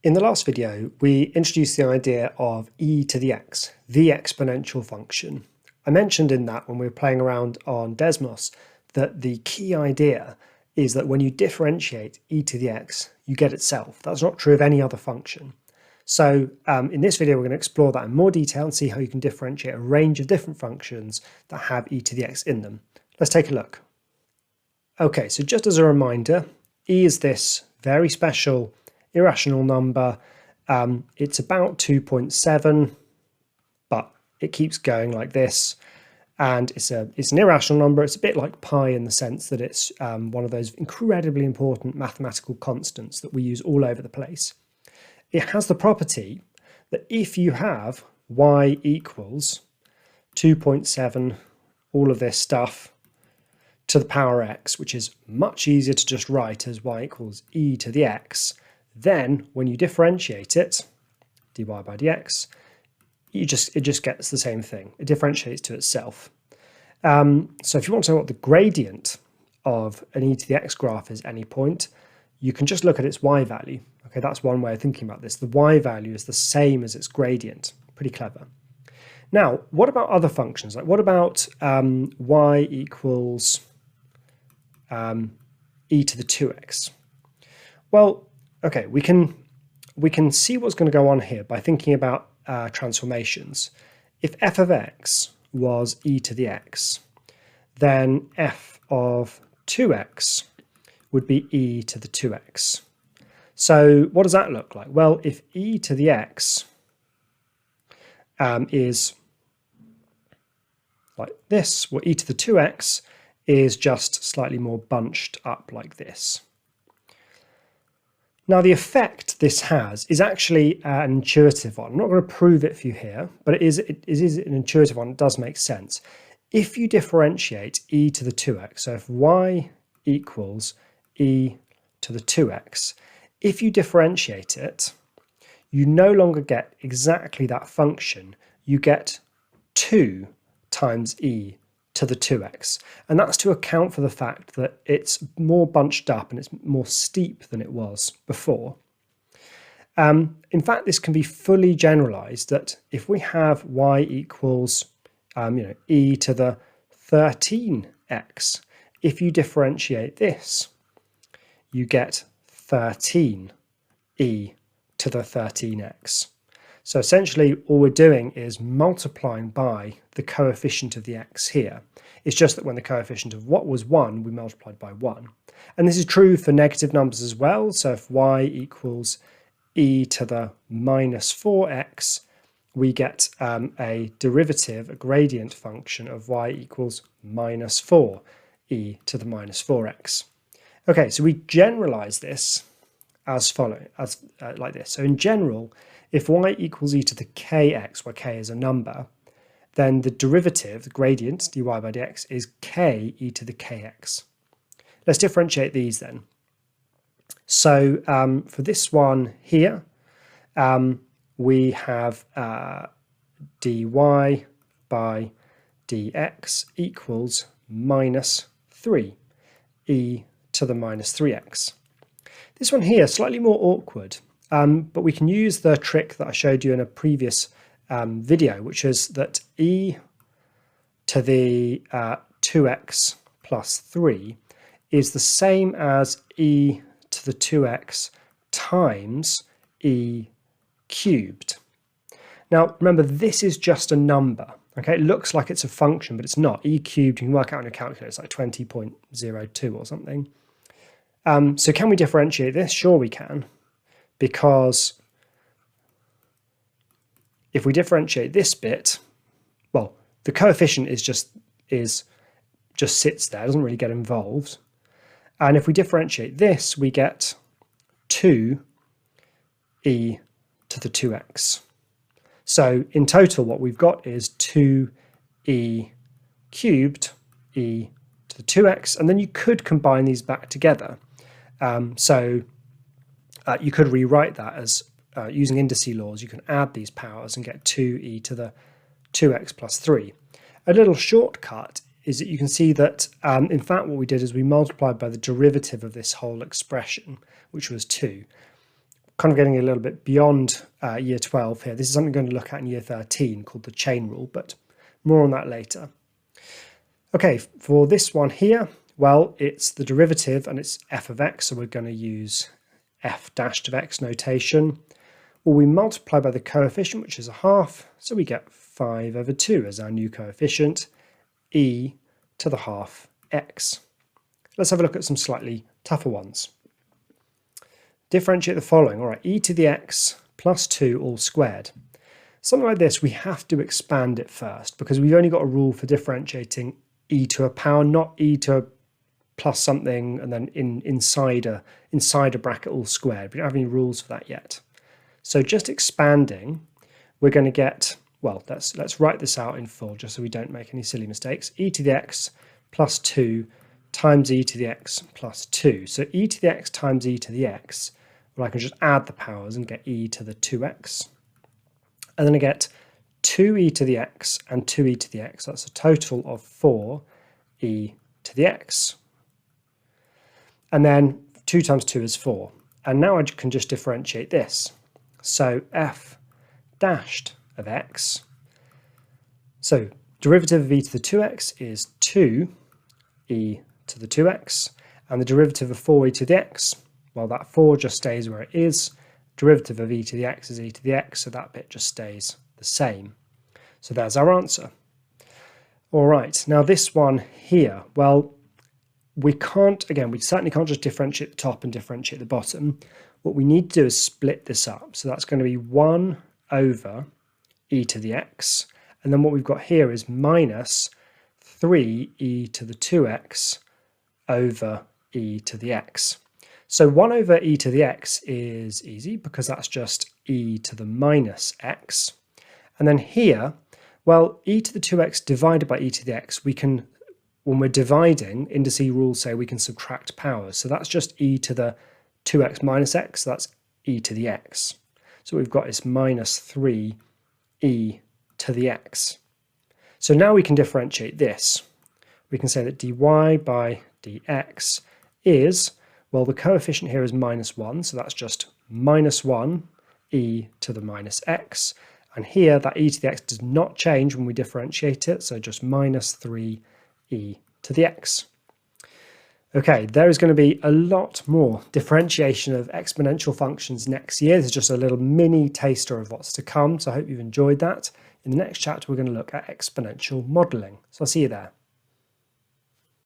In the last video, we introduced the idea of e to the x, the exponential function. I mentioned in that when we were playing around on Desmos that the key idea is that when you differentiate e to the x, you get itself. That's not true of any other function. So in this video, we're going to explore that in more detail and see how you can differentiate a range of different functions that have e to the x in them. Let's take a look. Okay, so just as a reminder, e is this very special irrational number. It's about 2.7, but it keeps going like this. And it's an irrational number. It's a bit like pi in the sense that it's one of those incredibly important mathematical constants that we use all over the place. It has the property that if you have y equals 2.7, all of this stuff, to the power x, which is much easier to just write as y equals e to the x, then when you differentiate it, dy by dx, it just gets the same thing. It differentiates to itself. So if you want to know what the gradient of an e to the x graph is at any point, you can just look at its y value. Okay, that's one way of thinking about this. The y value is the same as its gradient. Pretty clever. Now, what about other functions? Like what about y equals e to the 2x? Well, okay, we can see what's going to go on here by thinking about transformations. If f of x was e to the x, then f of 2x would be e to the 2x. So what does that look like? Well, if e to the x is like this, well, e to the 2x is just slightly more bunched up like this. Now, the effect this has is actually an intuitive one. I'm not going to prove it for you here, but it is an intuitive one. It does make sense. If you differentiate e to the 2x, so if y equals e to the 2x, if you differentiate it, you no longer get exactly that function. You get 2 times e to the 2x, and that's to account for the fact that it's more bunched up and it's more steep than it was before. In fact, this can be fully generalized that if we have y equals e to the 13x, if you differentiate this, you get 13 e to the 13x. So essentially all we're doing is multiplying by the coefficient of the x here. It's just that when the coefficient of what was 1, we multiplied by 1. And this is true for negative numbers as well. So if y equals e to the minus 4x, we get a derivative, a gradient function of y equals minus 4 e to the minus 4x. Okay, so we generalize this as like this. So in general, if y equals e to the kx, where k is a number, then the derivative, the gradient, dy by dx, is k e to the kx. Let's differentiate these then. So for this one here, we have dy by dx equals minus 3 e to the minus 3x. This one here is slightly more awkward. But we can use the trick that I showed you in a previous video, which is that e to the 2x plus 3 is the same as e to the 2x times e cubed. Now, remember, this is just a number. Okay, it looks like it's a function, but it's not. E cubed, you can work out on your calculator, it's like 20.02 or something. So can we differentiate this? Sure we can. Because if we differentiate this bit, well, the coefficient just sits there, doesn't really get involved. And if we differentiate this, we get 2 e to the 2x. So in total, what we've got is 2e cubed e to the 2x, and then you could combine these back together. You could rewrite that as using indice laws. You can add these powers and get 2e to the 2x plus 3. A little shortcut is that you can see that, in fact, what we did is we multiplied by the derivative of this whole expression, which was 2. kind of getting a little bit beyond year 12 here. This is something we're going to look at in year 13 called the chain rule, but more on that later. Okay, for this one here, well, it's the derivative and it's f of x, so we're going to use f dashed of x notation. Well, we multiply by the coefficient, which is a half, so we get 5 over 2 as our new coefficient, e to the half x. Let's have a look at some slightly tougher ones. Differentiate the following. All right, e to the x plus 2 all squared. Something like this, we have to expand it first because we've only got a rule for differentiating e to a power, not e to a plus something and then inside a bracket all squared. We don't have any rules for that yet. So just expanding, we're going to get, well, let's write this out in full just so we don't make any silly mistakes. E to the x plus 2 times e to the x plus 2. So e to the x times e to the x, well, I can just add the powers and get e to the 2x. And then I get 2e to the x and 2e to the x. That's a total of 4e to the x. And then 2 times 2 is 4. And now I can just differentiate this. So f dashed of x. So derivative of e to the 2x is 2e to the 2x. And the derivative of 4e to the x, well, that 4 just stays where it is. Derivative of e to the x is e to the x, so that bit just stays the same. So there's our answer. All right, now this one here, well, we certainly can't just differentiate the top and differentiate the bottom. What we need to do is split this up. So that's going to be 1 over e to the x. And then what we've got here is minus 3e to the 2x over e to the x. So 1 over e to the x is easy because that's just e to the minus x. And then here, well, e to the 2x divided by e to the x, we can, when we're dividing, indices rules say we can subtract powers. So that's just e to the 2x minus x, so that's e to the x. So we've got is minus 3e to the x. So now we can differentiate this. We can say that dy by dx is, well, the coefficient here is minus 1, so that's just minus 1 e to the minus x. And here, that e to the x does not change when we differentiate it, so just minus 3e to the x. Okay, there is going to be a lot more differentiation of exponential functions next year. This is just a little mini taster of what's to come, so I hope you've enjoyed that. In the next chapter, we're going to look at exponential modelling. So I'll see you there.